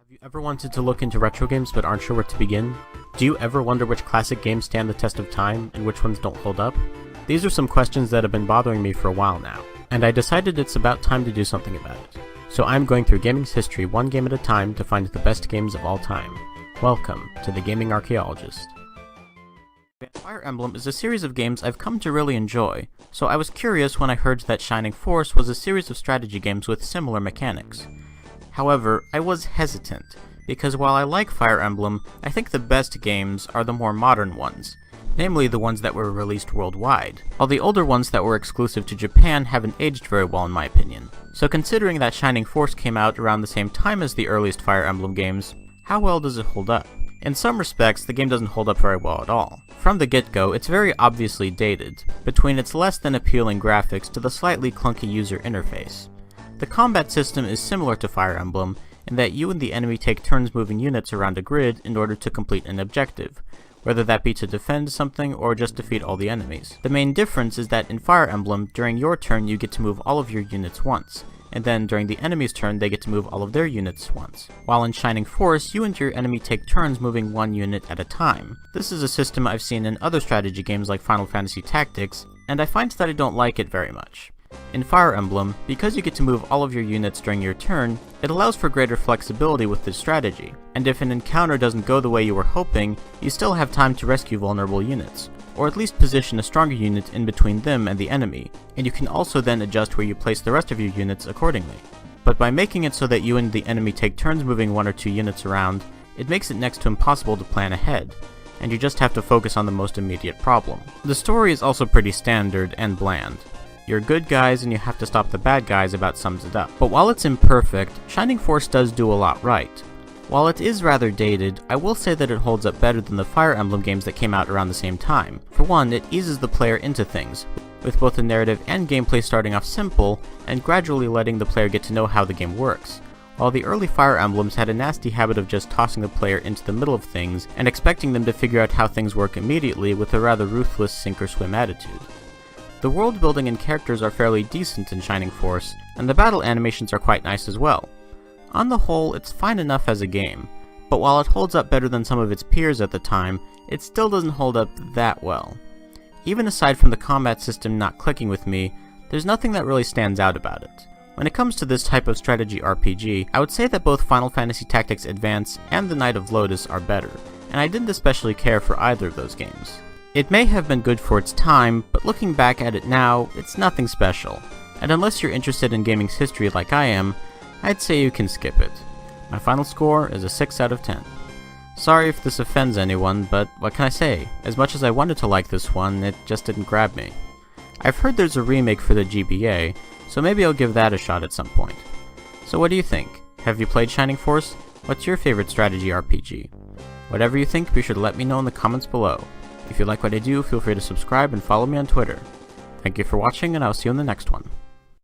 Have you ever wanted to look into retro games but aren't sure where to begin? Do you ever wonder which classic games stand the test of time and which ones don't hold up? These are some questions that have been bothering me for a while now, and I decided it's about time to do something about it. So I'm going through gaming's history one game at a time to find the best games of all time. Welcome to the Gaming Archaeologist. Fire Emblem is a series of games I've come to really enjoy, so I was curious when I heard that Shining Force was a series of strategy games with similar mechanics. However, I was hesitant, because while I like Fire Emblem, I think the best games are the more modern ones, namely the ones that were released worldwide, while the older ones that were exclusive to Japan haven't aged very well in my opinion. So considering that Shining Force came out around the same time as the earliest Fire Emblem games, how well does it hold up? In some respects, the game doesn't hold up very well at all. From the get-go, it's very obviously dated, between its less than appealing graphics to the slightly clunky user interface. The combat system is similar to Fire Emblem, in that you and the enemy take turns moving units around a grid in order to complete an objective, whether that be to defend something or just defeat all the enemies. The main difference is that in Fire Emblem, during your turn you get to move all of your units once, and then during the enemy's turn they get to move all of their units once. While in Shining Force, you and your enemy take turns moving one unit at a time. This is a system I've seen in other strategy games like Final Fantasy Tactics, and I find that I don't like it very much. In Fire Emblem, because you get to move all of your units during your turn, it allows for greater flexibility with this strategy, and if an encounter doesn't go the way you were hoping, you still have time to rescue vulnerable units, or at least position a stronger unit in between them and the enemy, and you can also then adjust where you place the rest of your units accordingly. But by making it so that you and the enemy take turns moving one or two units around, it makes it next to impossible to plan ahead, and you just have to focus on the most immediate problem. The story is also pretty standard and bland. You're good guys and you have to stop the bad guys about sums it up. But while it's imperfect, Shining Force does do a lot right. While it is rather dated, I will say that it holds up better than the Fire Emblem games that came out around the same time. For one, it eases the player into things, with both the narrative and gameplay starting off simple, and gradually letting the player get to know how the game works. While the early Fire Emblems had a nasty habit of just tossing the player into the middle of things, and expecting them to figure out how things work immediately with a rather ruthless sink-or-swim attitude. The world building and characters are fairly decent in Shining Force, and the battle animations are quite nice as well. On the whole, it's fine enough as a game, but while it holds up better than some of its peers at the time, it still doesn't hold up that well. Even aside from the combat system not clicking with me, there's nothing that really stands out about it. When it comes to this type of strategy RPG, I would say that both Final Fantasy Tactics Advance and The Knight of Lotus are better, and I didn't especially care for either of those games. It may have been good for its time, but looking back at it now, it's nothing special, and unless you're interested in gaming's history like I am, I'd say you can skip it. My final score is a 6 out of 10. Sorry if this offends anyone, but what can I say? As much as I wanted to like this one, it just didn't grab me. I've heard there's a remake for the GBA, so maybe I'll give that a shot at some point. So what do you think? Have you played Shining Force? What's your favorite strategy RPG? Whatever you think, be sure to let me know in the comments below. If you like what I do, feel free to subscribe and follow me on Twitter. Thank you for watching, and I'll see you in the next one.